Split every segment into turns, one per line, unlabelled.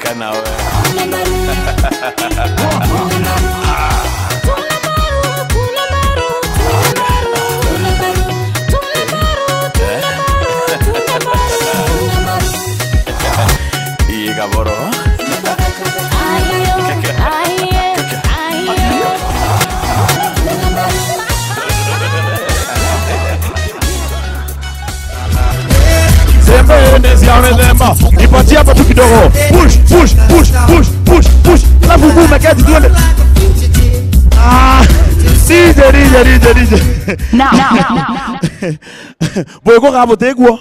kana we. Iga boro. Nipatie hapa tu kidogo. Push, push, push, push, push, push. Alafu bume kati tuende. DJ.
Now.
Boyko kabo tegwo.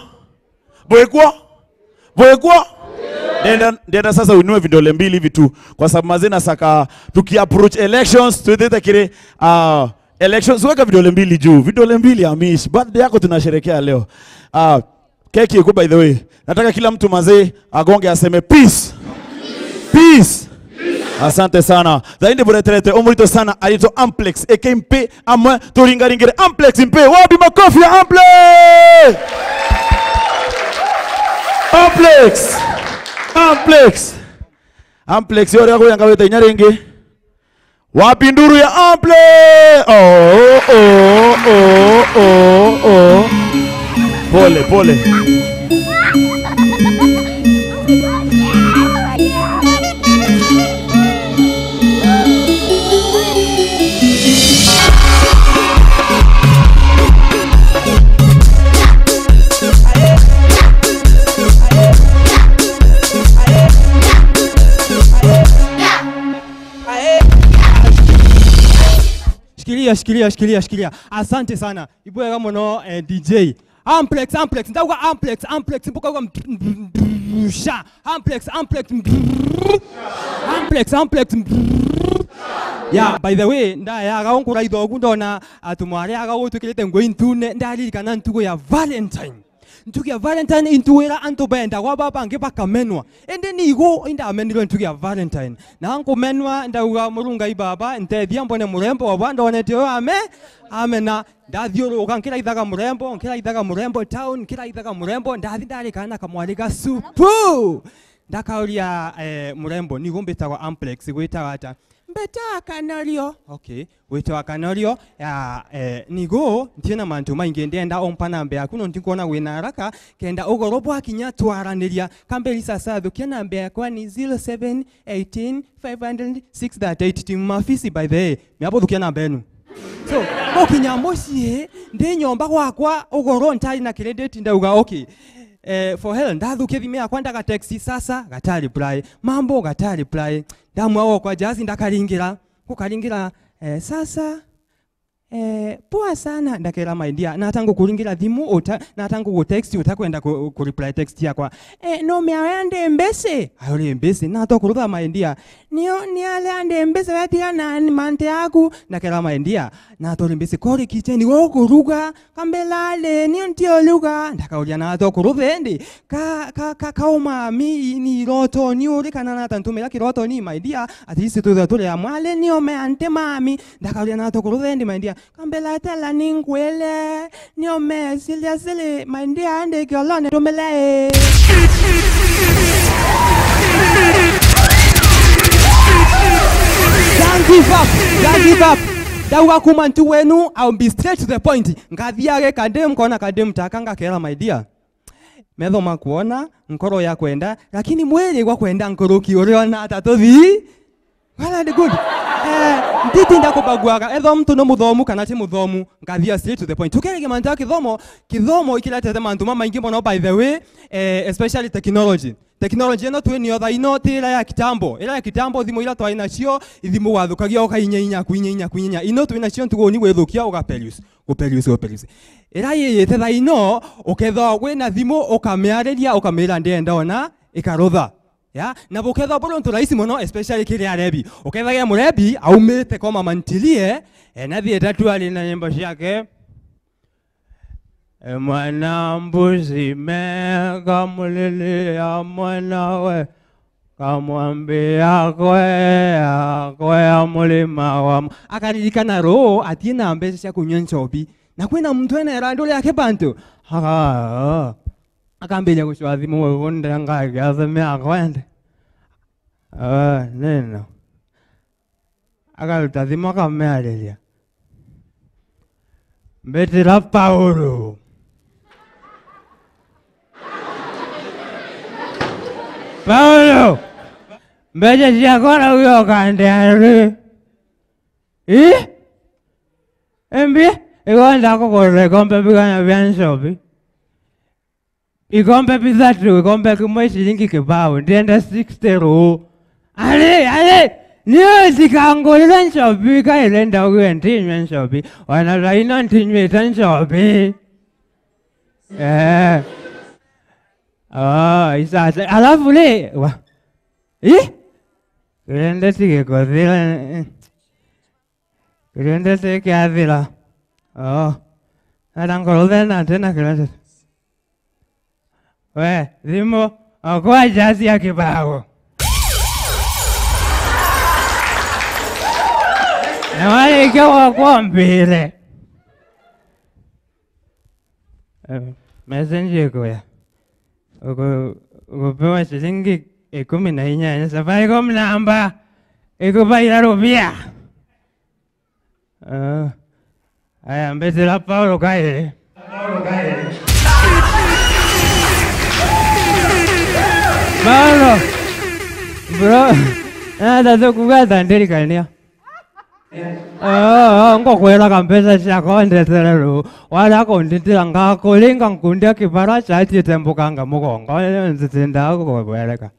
Boyko. Nenda sasa uinue vidole mbili hivi tu kwa sababu mazina saka tukiapproach elections tuende kile elections weka vidole mbili juu. Vidole mbili Amish. Birthday yako tunasherehekea leo. Keki iko by the way. Nataka kila mtu mazee agonge aseme peace. Peace. Asante sana. Zaidi bureterete omurito sana alito Amplex ekmp amwe turingaringere Amplex mpe. Wapi makofi ya Amplex? Amplex yore yako yangaweta inyaringi. Wapi nduru ya Amplex? Oh. Pole.
Shikilia. Asante sana. Ibwega mono DJ. Amplex. Ndauga Amplex. Mpuka uga sha. Amplex. Yeah, by the way, nda ya gaonkura idogu ndona atumware agagutukirite ngo intune ndari kana ntugo ya Valentine. Ntugo ya Valentine intuira antobenda kwa baba nge bakamenwa. Ende nigo inda ameniro ntugo ya Valentine. Na anko menwa ndauga murunga ibaba ntethia mbone murembo wabanda onetio amena ndathioro ukankira ithaga murembo town kira ithaga murembo ndathi ndari kana kamwariga supu. Ndakauria murembo nigo mbetagwa Amplex gwitaga ata mbeta kanario. Okay, wito kanario ya nigo ntiena mantu maingi ndenda ompa nambe akuno ndikuona wina haraka kenda ogorobo akinya twaraniria kambeli sasa thukia nambe yakwa ni 0718500638 team mafisi by the way miapo thukia nambe enu. So okinya mosie ndi nyomba gwakwa ogoro ntari na credit ndauga okay. For hell ndathukia thime yakwa ndaga taxi sasa gatari reply mambo gatari reply ndamwa kwa jazi ndakaringira kukaringira sasa poa sana ndakera maindia na tangu kuringira thimu na tangu go text utakwenda ku reply text yakwa no me ande mbese ayore mbese na to kurutha maindia ni ale ande mbese watia na mante yaku ndakera maindia na to mbese kori kiteni wo kuruga kambelale ni ntio luga ndakauria na to kuruthe ndi kauma mi ni roto ni uri kana na tantumira kiroto ni maindia atisi tu ya mwale ni ome ante mami ndakauria na to kuruthe ndi maindia kambela tela ningwele ni ome sili maindia ande golone tumele. Don't give up. Dauga kumantu wenu, I'll be straight to the point. Ngathiage kadem kona kadem takanga kera my dear. Medho makuona, nkoro ya kwenda, lakini mwele kwa kwenda nkoro kioriona atatothi. Wala the good. Nditi ndakobagwaga etho mtu no muthomu kana ti muthomu ngathia straight to the point. Tukerege manta kithomo ikilete mantu mama ingi mono by the way, especially technology no tweni otha ino tira ya kitambo thimu ira twaina cio ithimu wathukagia ukainya kuinya ino twina cio ntugo ni gwethukia ugapelius ira yete tha ino uketho gwina thimu ukameareria ukamira ndenda ona ikarutha ya na buketho bolo ntu raisi mono especially kile arebi ukethagia murebi aumite koma mantilie na thieta tu ali na nyimbo ciake mwana mbuzi mega mulili ya mwanawe kamwambia kwe mulima wa akaririkana roho atina mbeca cia kunywa ncobi na kwina mtu ene rando yake bantu akambiria gucwa thimu wonde ngaga theme akwende Neno. Akaruta thimo akameareria. Mbetera Paulo. Paulo. Mbeje ciakora uyo kandeare. Embi, igonda kukore kompe bigana byanshobi. Ikompe pizatu, ikompe kumwe shilingi kibao, ndienda 60 ro. Ale, niyo zikangolera nshobi, kailenda uwe ntinywe nshobi, wanaraina ntinywe nshobi. Isasa, alafu le, Kirende sige kodhila. Kirende sige adhila. Adankolodena tena kirende. We, Zimo, okoa jazi ya kibao. Na wale ikiwa kwa mbile. Messenger kuya. Ukopewa shilingi 14 Safaricom namba. Ikupaila rupia. Aya, mbetela Paulo kaile. Paulo, bro, nada kugata ndiri kania. Ngokwela kampesa chako ndetero. Wala konditira ngako linga nkundia kibara chati tembukanga mugongo. Nzitenda kukweleka.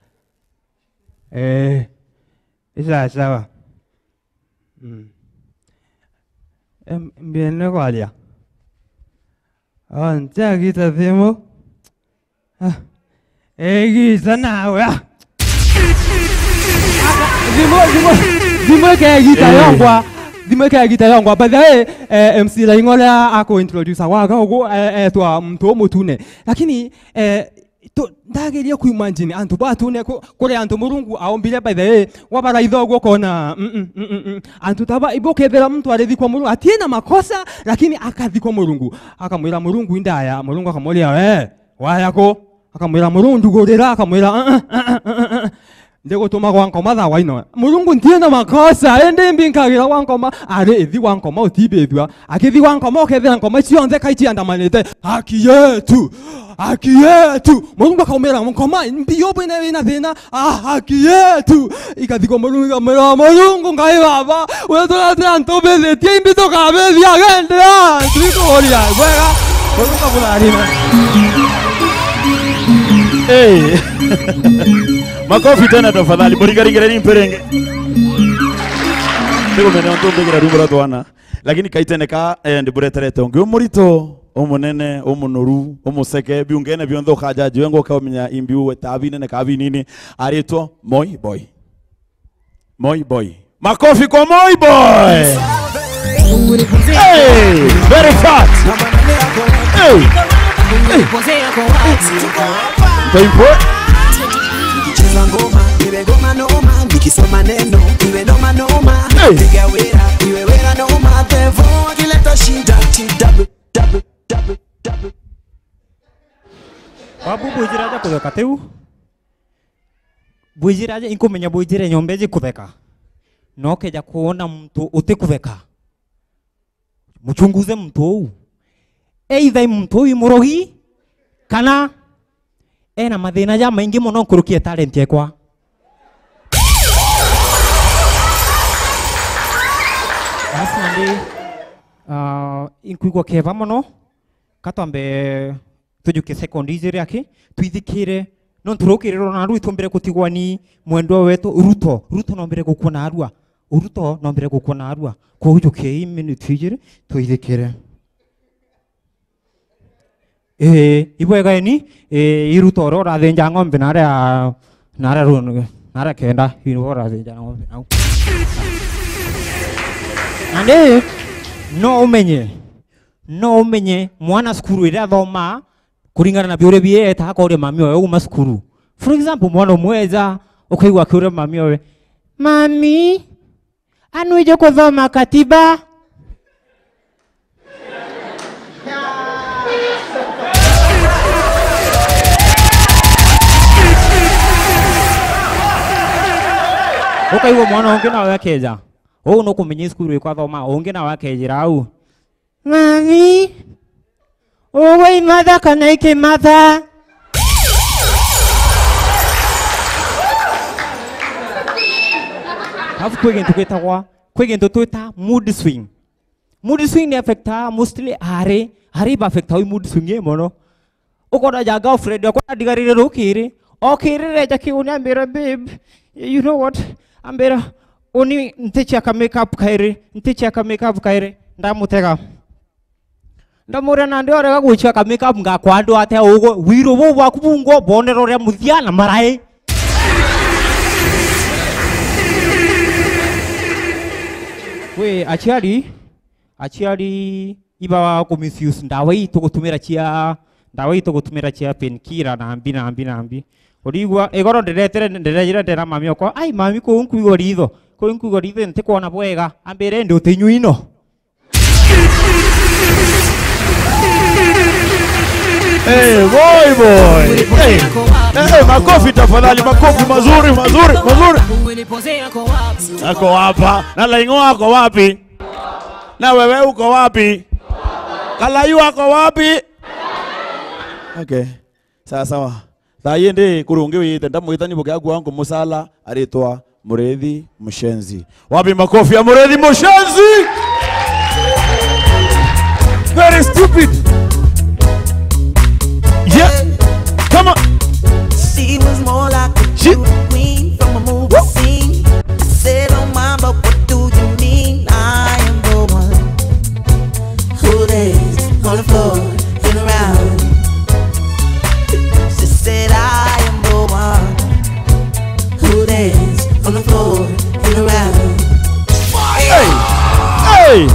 Isa sawa. Viene kwalia. Ntia kita thimo. Gita nawe. Zimo ke gita yongwa. Zimo ke gita yongwa. But MC la ingola ako introduce waka ugo twa mtu mutune. Lakini ndageria kuimagine antu batune kore antu murungu aombire by the way wabara ithogo kona antu taba ibokethera mtu arithi kwa murungu atiena makosa lakini akathi kwa murungu akamwira murungu indaya murungu akamuria wayako akamwira murungu ndugorera akamwira ndego tuma kwa ngoma tha waino murungu ntiena makosa ende mbinkagira kwa ngoma ari ithi kwa ngoma utibethwa akithi kwa ngoma okethera ngoma cionthe kaiti andamanite haki yetu Mungu akaumera ngoma mbio bene ina thina haki yetu ikathiko Mungu akamera Mungu ngai baba wewe tuna ntobele timbi toka bezi agende triko oria wega Mungu kabulari
Makofi tena tafadhali. Borigaringereni mperenge. Ndiko mene ontombegira rumbura twana. Lakini kaiteneka ndibureterete onge umurito omunene omunoru omuseke biungene byontho kajaji wengo kamenya imbiu wetabine ne kabinini arito Moi Boy. Makofi kwa Moi Boy. Hey, very fast. Hey. Tempo. Nikicheza ngoma, iwe ngoma noma, nikisoma neno, iwe noma noma. Piga wera, iwe wera noma, tevo kileta shida, double.
Babu bujiraja kutheka teu. Bujiraja inkumenya bujire nyombeji kutheka. No keja kuona mtu utikutheka. Muchunguze mtu huu. Either mtu huyu murogi kana ena mathina ya maingi muno kurukia talent yakwa. Asante. Inkuigwa keva muno katwambe tujuke secondary yake twithikire no turukire rona rwitu mbere kutigwani mwendo wetu ruto no mbere gukuna arua uruto no mbere gukuna arua kujuke iminute igire twithikire ibwega ni iruto ro rathenja ng'ombe nare runu nare kenda iro rathenja ng'ombe au ande no umenye mwana skuru ira thoma kuringana na biure bie ta akore mami oyo uma skuru for example mwana mweza ukaigwa kure mami oyo mami anu ije kuthoma katiba Ukaigua mwana ungi nawe akeja. Ũũ no kũmenya cukuru ĩkwa thoma ũngĩ nawe akenjĩra hau. Mami, ũgũ imatha kana ikĩmatha? Alafu kwĩ gĩntũ twĩta mood swing. Mood swing nĩ affecta mostly harĩ affecta mood swing ĩ mũno. Ũkona ja girlfriend yakwa ndigarire rũkĩrĩ. Okĩrĩre nja kĩu nĩ ambĩra babe, you know what? Ambĩra oni ntichaka makeup kaire ndamutega ndamure na ndio rega gwichaka makeup ngakwa andu ate ugo wiro bo bwaku bungo bonero ria muthia na marai we achiari iba wa ko misuse ndawa itu gutumira chia penkira na ambi origwa egoro nderetere ndera mami okwa ai mami ko unkuigo ritho nte kuona bwega ambere ndi utinyuino.
Hey boy. Hey, makofi tafadhali, makofi mazuri. Ako hapa. Na Laingo ako wapi? Na wewe uko wapi? Kalayu ako wapi? Okay. Sawa. Thaye kurungi wite ndamwita nyimbo gyaku wangu musala aritwa Murethi Mushenzi. Wapi makofi ya Murethi Mushenzi? Very stupid. Yeah. Come on.
She was more like a queen from a movie scene. I said, oh my, but what do you mean? I am the one who lays on the floor and around. She said, I am the one who lays on the floor and around.
Hey!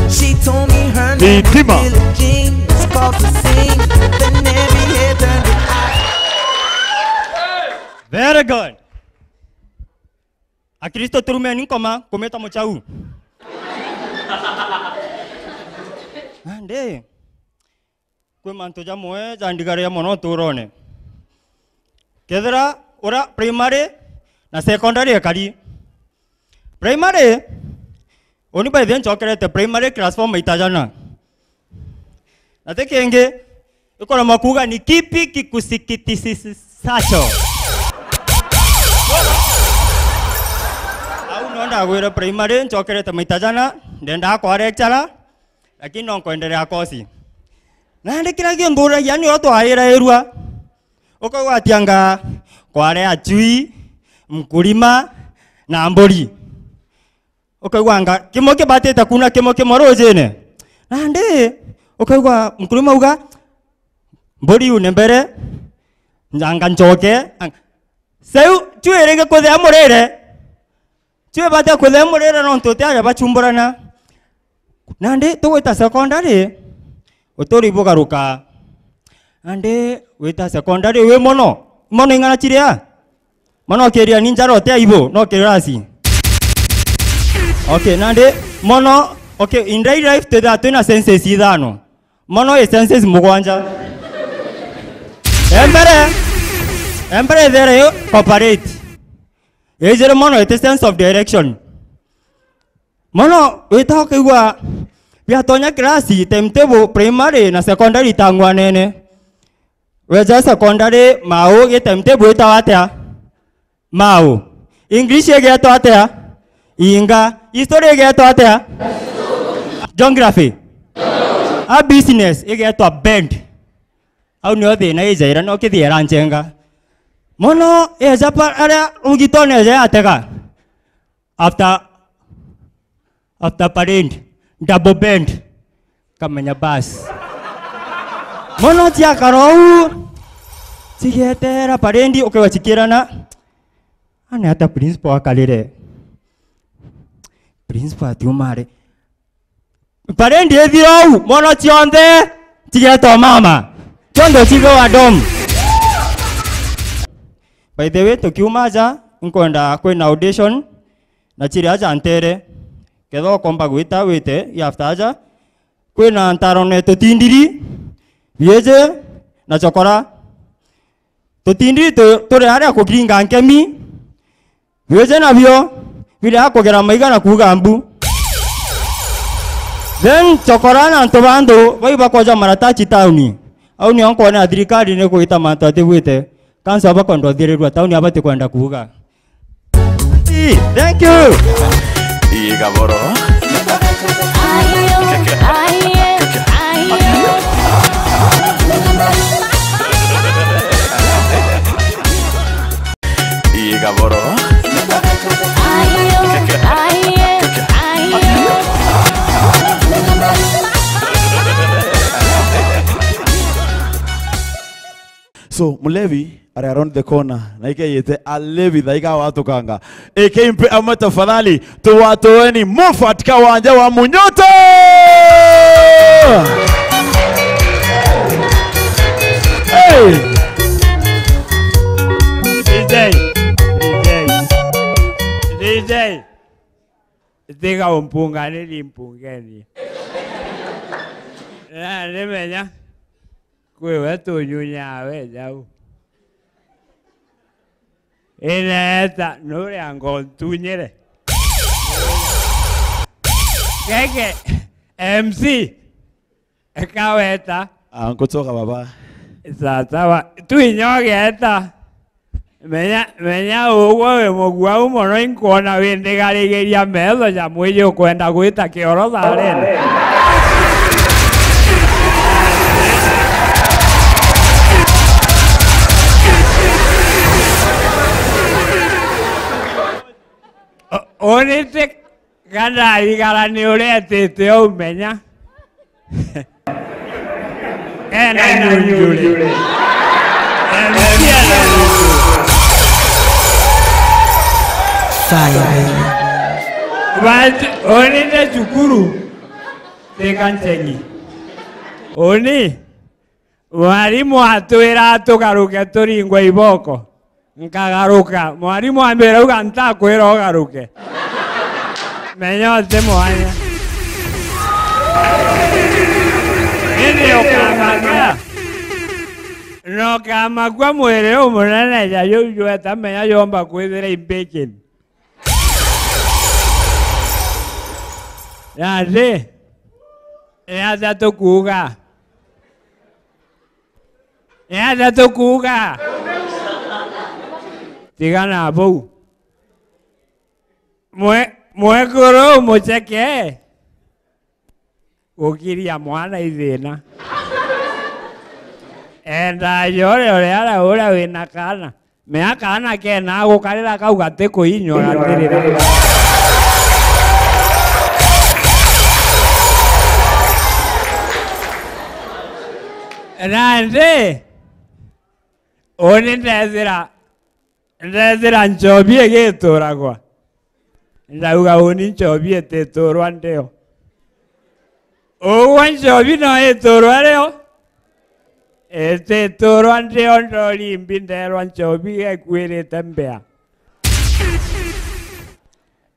She told me her name was Billie Jean. It's called to sing. Then every head turned to
Very good. Akristo turume ninkoma kometa mochau. Ande. Kwe mantoja moe jandigare ya mono turone. Kedra ora primary na secondary akari. Primary oni by then chokerete primary class form itajana. Nate kenge ukora makuga ni kipi kikusikitisacho. Au nonda gwira primary chokerete maitajana ndenda kwa lecturer lakini nonkoendelea kosi. Na ndikira giondura yani watu aira erua. Uko atianga kware achui mkulima na mbori. Ukaigwanga kimoke batete kuna kimoke morojene. Nande ukaigwa mkulima uga mbori unembere njanga njoke. Seu tuerenge kode amorere. Tue bata kode amorere nontote aya bachumburana. Nande tuwita secondary utori bogaruka. Nande wita secondary we mono ingana chiria. Mono keria ninja rote aibo no kerasi. Okay, nande mono okay in real life to that tuna senses idano. Mono is senses mugwanja. Empere there you cooperate. Ejere mono it sense of direction. Mono we talk igwa bia tonya klasi timetable primary na secondary tangwa nene. We just secondary mao ge timetable itawatea. Mao. English ge itawatea. Inga history ge itawatea. Geography. A business ge itawa bend. Au ni othe na ejaira no kithiera njenga. Mono ejapa ara ugitone je atega. After parent double bend kamenya bus. Mono tia karau tigetera parendi okewachikirana ane ata principal akalire principal tiumare parendi ethirau mono tionde tigeto mama tondo chigo adom. By the way tukiumaja nkwenda kwena audition na chiri aja antere kedo komba gwita wite yaftaja kwena ntarone tutindiri Yeje na chokora tutindiri tore aria kugiringa nkemi Vyoje navyo vile akogera maiga na kuga mbu. Then chokorana ntobando baiba koja maratachi tauni. Au ni onko na thirikari ne kuita mantu atiwite. Kansa bako ndo thirerwa tauni abate kwenda kuga. Thank you.
Iga boro. Iga boro.
So Mulevi are around the corner na ike yete alevi dhaika watu kanga ike mpe ama tafadhali tuwatoeni Moffat Kawanja wa Munyoto. Hey
DJ Tiga umpunga ni mpungeni na nimenya kwewe tunyunya we jau Ineta nuri angontunyere Keke MC Ekaweta
kutoka baba
Sasa tuinyogeta Menya uwe mugua umono inkona windigarigiria metho ya mwiyo kwenda gwita kioro tharene Onite kana igara ni uretete umenya ena nyunyure But onite chukuru tekancengi Oni mwarimu atwira atugaruke turingwe iboko nkagaruka mwarimu ambira uga ntakwira ugaruke menyote mwanya Ini okamaga No kama kwa mwere umunene ya yuyu etamenya yomba kwithira impekin Yade Yada tukuga Yada tukuga Tigana bou Mwekuru mucheke Ukiria mwana ithina Enda yore oreara ura wina kana Mea kana kena gukarira kau gateko inyo gatirira Nande Oni ndezira nchobie gituragwa Ndauga oni nchobie teturwa ndeo Uwa nchobi no iturwa reo Teturwa ndeo ndoli mbinderwa nchobi ekwirite mbea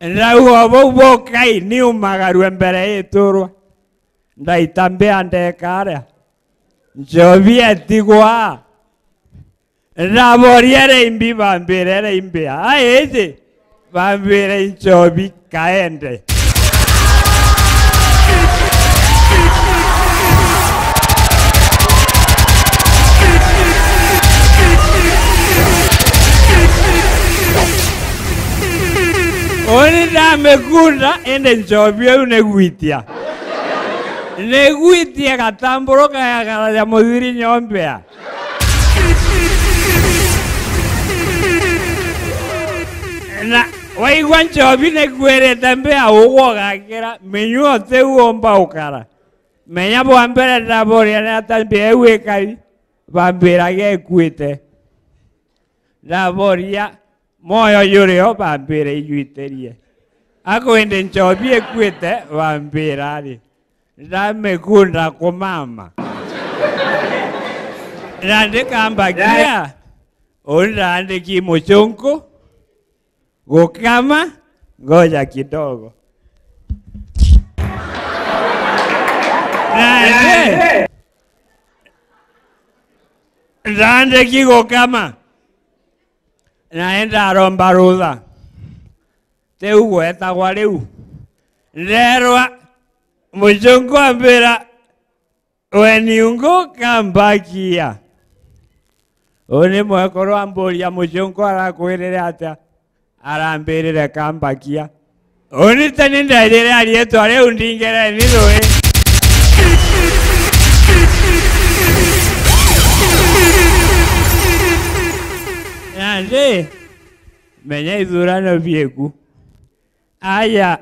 Ndauga bobo kai ni umagaru mbere iturwa Ndaitambea ndekarea Nchobi etigwa Raboriere imbi bambirere imbea Aeze Bambire nchobi kaende Oni ndamekunda ende nchobi unegwitia Negwitia katamburo kaya kala ya muthiri nyombea Na waigwa nchobi negwirete mbea ugo gakira Menyuo te uomba ukara Menya bwambere ndaboria natambia ewekari Bambira gekwite Ndaboria Moyo yureo bambira iyuiterie Ako ende nchobi ekwite bambirari Ndamekunda kumama Nandikamba Ondandiki muchungu Gukama Ngoja kidogo Ndandiki gukama Naenda romba rudha teu gwetagwa riu nderwa mucungu ambira weniungu kambakia oni mwekoro amburia mucungu arakwirire atia arambirire kambakia oni tani nderire arietwa riu ndingere ni rui nandi menya ithurano bieku aya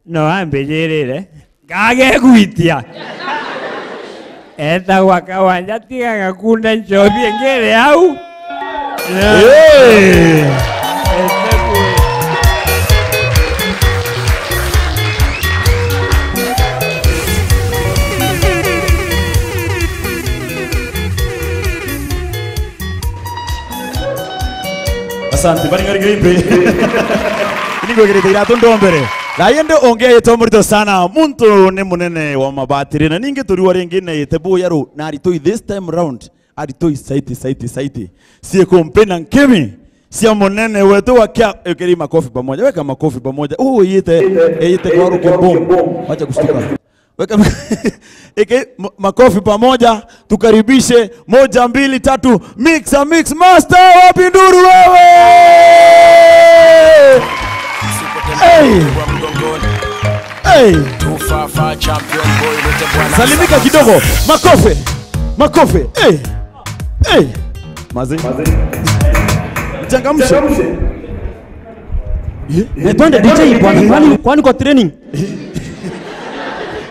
no ambirire ngage gwitia etagwa Kawanja tiga gakunda njobi ngere au
Asante bari ngari ngimbe ningo gere tira tondo mbere Rayende ongea yetomurito sana muntu ni munene wa mabatiri na ninge turi warengine yetebu yaro na aritoi this time round aritoi saiti sie kompena nkemi sia munene wetu wakia ekeri makofi pamoja weka makofi pamoja yite kwa ruke boom acha kushtuka weka eke makofi pamoja tukaribishe 1 2 3 mix master wa Pinduru wewe Hey! Salimika kidogo. Makofi. Hey! Mazi. Changamsha.
Twende DJ bwana, kwani kwa training?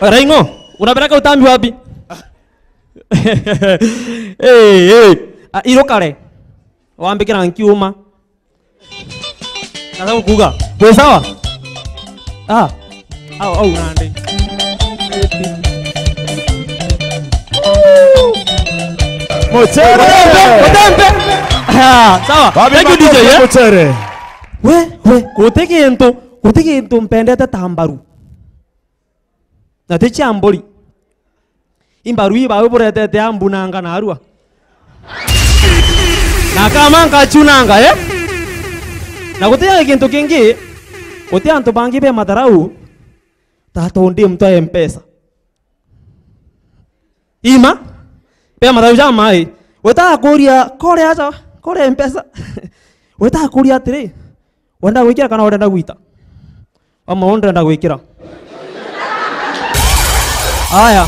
Raingo, unapeleka utambi wapi? Iro kare. Waambikira nkiuma. Nataka kukuga. Kwa sawa? Au nande.
Motere.
Sawa.
Thank you DJ. Motere.
We, kutiki ento mpendete tambaru. Na techi amboli. Imbaru ibawe burete te ambunanga na arua. Na kama nkachunanga na kutia kintu kingi kutia antu bangi be madarau tato ndi mtu M-Pesa ima be madarau jama weta kuria kore acha kore M-Pesa weta kuria tiri wenda gwikira kana wenda gwita ama wenda gwikira aya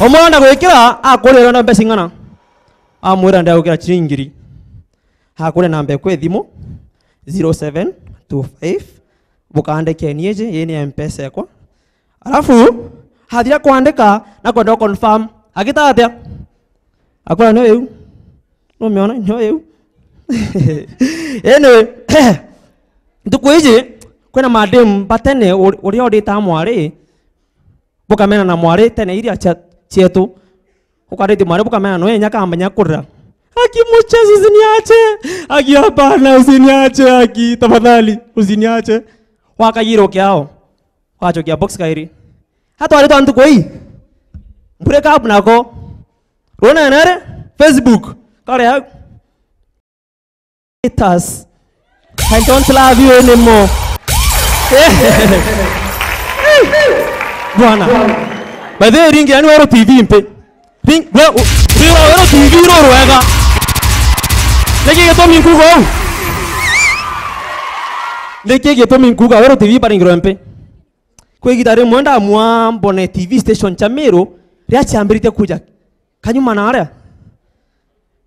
wenda gwikira akore na mbesi ngana amwira nda gwikira chiringiri hakure namba kwe thimo 0725 bukandike nieje yeni M-Pesa yakwa alafu hathia kuandika na kwenda confirm agita atia akora no eu no meona no eu ene ndukwije kwena madem batene uri odita mwari bukamena na mwari tene iria chetu ukarete mwari bukamena no enya kamba nyakurira Aki muchezi usiniache. Aki hapana usiniache aki. Tafadhali usiniache. Wakayiro kiao. Wacho kia box kairi. Hata wale tantu koi. Break up nako. Rona nare Facebook. Kare ya. Itas. I don't love you anymore. Bwana. By the way ringi yani waro TV mpe. Ring waro TV ro roega. Leki geto minkugo. Leki geto minkugo waro TV baringro mpe. Kwe gitare mwenda mwambone TV station chamero riachi ambirite kuja. Kanyuma na area.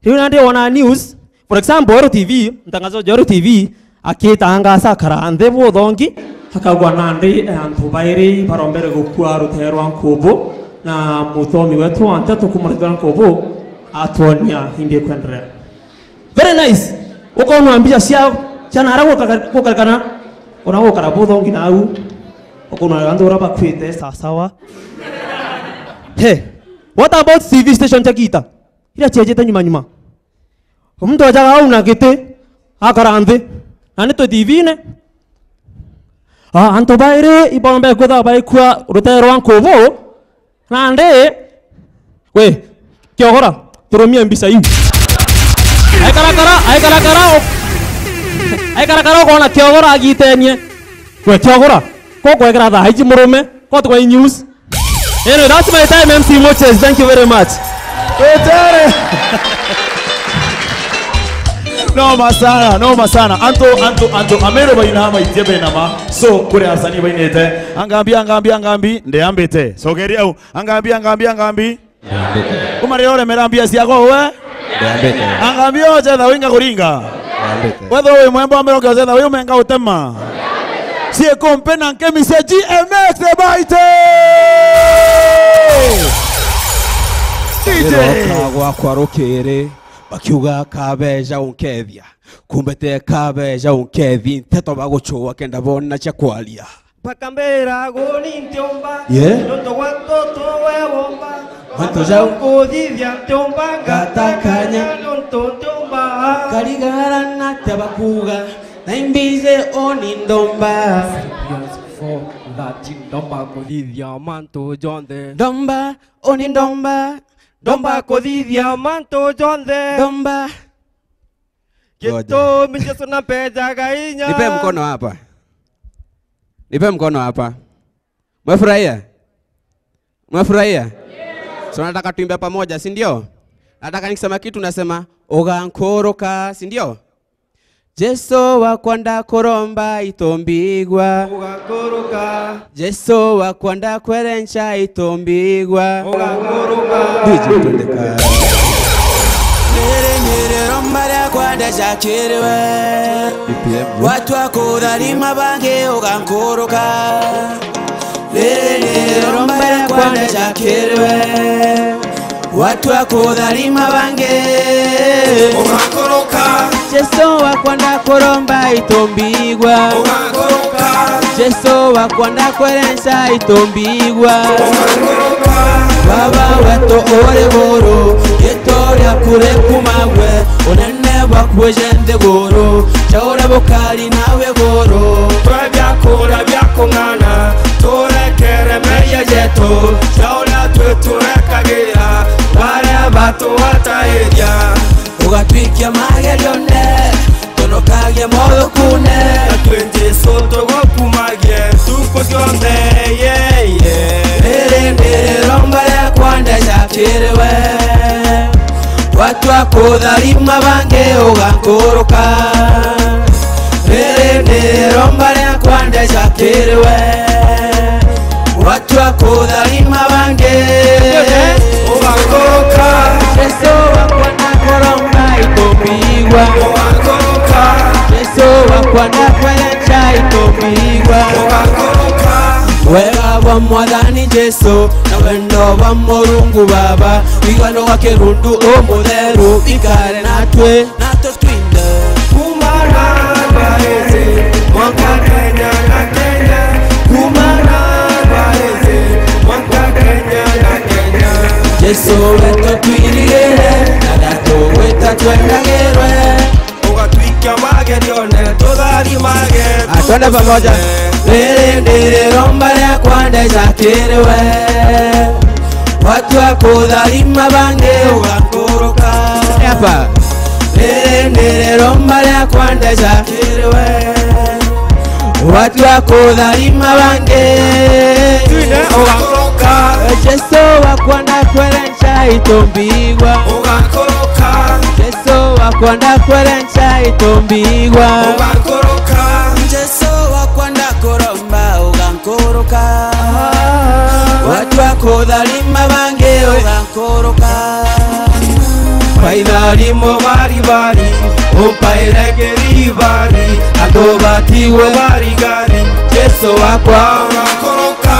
Hiyo nande wana news. For example, waro TV, mtangazo waro TV akitangasa karande bodongi hakagwa nande antubairi barombere gukua rutero ankubo na muthomi wetu antatu kumurithira nkubo atonia hindie kwendera. Very nice. Uko nuambia cia chana arago kokarikana unago karabodongi na au uko nuando raba kwite sawa. Hey, what about TV station chakita? Ila chejeta nyuma. Mtu ajaga au na gite akarande nani to TV ne anto baire ibombe koda bai kwa rutero ankovo nande we kyohora turomia mbisa yu ai karakara kona kyohora agitenie Kwe tiagora. Ko kwegera tha haiji murume. Ko tukwa news. Anyway, that's my time, MC Moches. Thank you very much.
Noma sana. Anto amero baina hama itebe nama. So kure asani bainete. Angambi ndeambete. So geri au angambi. Kumari ore merambia siako we.
Ndeambete.
Angambi oje da winga kuringa.
Ndeambete.
Wedo we mwembo amero oje da we menga utema. Sie kompena nkemi se GMX de baite. DJ
Kwa kwa rokere. Bakiuga kabeja unkethia. Kumbete kabeja unkethi. Teto bagochoa kenda bona cha kwalia.
Pakambera goni ntiomba.
Yeah.
Ndoto watoto wewomba.
Wanto jau.
Kodivya ntiomba.
Gatakanya.
Nonto ntiomba.
Karigara na tabakuga. Naimbize oni ndomba.
For Latin domba kodivya manto jonde.
Domba oni ndomba.
Domba kodivya manto jonde.
Domba.
Kito minjeso na peja gainya.
Nipe mkono hapa. Nipe mkono hapa. Mwafurahia? Mwafurahia? So nataka tuimbe pamoja, si ndio? Nataka nikisema kitu nasema ogankoroka, si ndio? Jesu wakwanda koromba itombigwa.
Ogakoroka.
Jesu wakwanda kwerencha itombigwa.
Ogakoroka.
DJ tondeka.
Nere rombara kwanda shakiriwe. Watu wakodharima bange ogankoroka. Nere rombara kwanda shakiriwe. Watu wakodharima bange ogankoroka.
Jesu wakwanda koromba itombigwa.
Ogankoroka.
Jesu wakwanda kwerencha itombigwa.
Ogankoroka.
Baba weto ore goro, yetoria kure kumagwe, onene bakwejende goro, chaura bokali nawe goro.
Twabya kora byakongana, torekere meya jeto, chaura tweturekagira, bare bato wataeria.
Ugatwikia magelione, tonokagie modo kune.
Twende soto gokumagie, tuko gyonde, yeah.
Nere romba ya kwanda shakiriwe. Watu wakodharima bange ogankoroka. Nere romba ya kwanda shakiriwe. Watu wakodharima bange
Ogankoroka.
Jesu wakwanda koromba itombigwa.
Ogankoroka.
Jesu wakwanda kwerencha itombigwa.
Ogankoroka.
Wega wa mwadhani Jesu na wendo wa Mulungu Baba, wigano wake rundu omutheru ikare natwe twinde
Kumara baeze, mwaka Kenya na Kenya. Kumara baeze, mwaka Kenya na Kenya.
Jesu wetu twirigire na datu weta twendagirwe.
Ugatwikia magerione, todhari mage.
Atwende pamoja. Nere romba ya kwanda shakiriwe. Watu wakodharima bange ogankoroka. Hapa. Nere romba ya kwanda shakiriwe. Watu wakodharima bange
Ogankoroka.
Jesu wakwanda kwerencha itombigwa.
Ogankoroka.
Jesu wakwanda kwerencha itombigwa.
Ogankoroka.
Jesu wakwanda koromba ogankoroka.
Watu wakodharima bange
Ogankoroka.
Paidharimo bari bari, umpairegeri bari, adobatiwe bari gari. Jesu wakwa ogankoroka.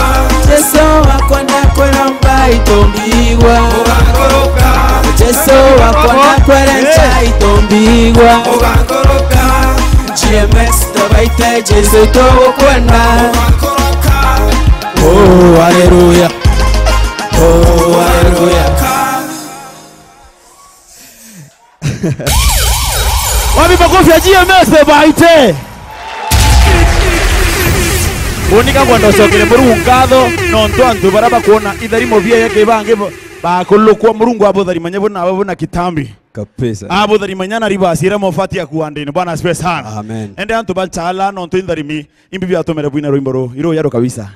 Jesu wakwanda kweromba itombigwa.
Ogankoroka.
Jesu wakwanda kwerencha itombigwa.
Ogankoroka.
GMX tabaite Jesu itogo kwenda.
Ogankoroka.
Oh haleluya. Oh haleluya.
Wapi makofi ya GMX baite. Unika kwando sokere Mulungu ngatho nonto antu baraba kuona itharimo bia yake bange bakulukwa Mulungu abo tharima nyebo na abo na kitambi
Kabisa.
Abo manyana riba sira mofati ya kuandini. Bwana asifiwe sana.
Amen.
Ende antu banchala no ntu indarimi imbi bya tomera bwina roimboro iro yaro kabisa.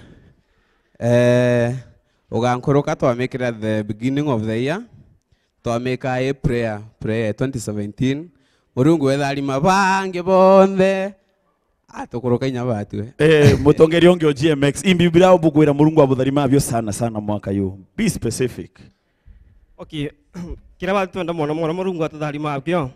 Ugankoroka twamekira at the beginning of the year. Twameka a prayer 2017. Murungu wethari mabange bonde. Atokoroka inya batu.
Mutongeri onge o GMX imbi bya obugwira Murungu abuthari mabyo sana mwaka yu. Be specific.
Okay. Kira batu twenda mono Murungu atuthari mabyo.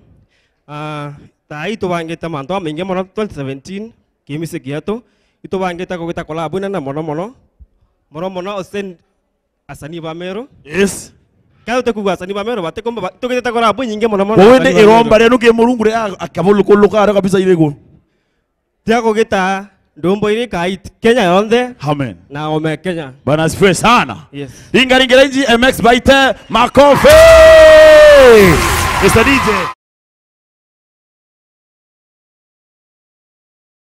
Tai tubangite manto aminge mono 2017 kimise giato. Itubangite ko kita collab na mono osen asani bamero.
Yes.
Kaya utakuwa asani bamero bate komba tukita collab nyinge mono.
Wende iromba rero ke Murungu re akabuluka kabisa irego.
Tiago kita ndombo ini kait Kenya yonde.
Amen.
Na ome Kenya.
Bwana asifiwe sana.
Yes.
Ingaringereji MX baite makofi. Mr. DJ.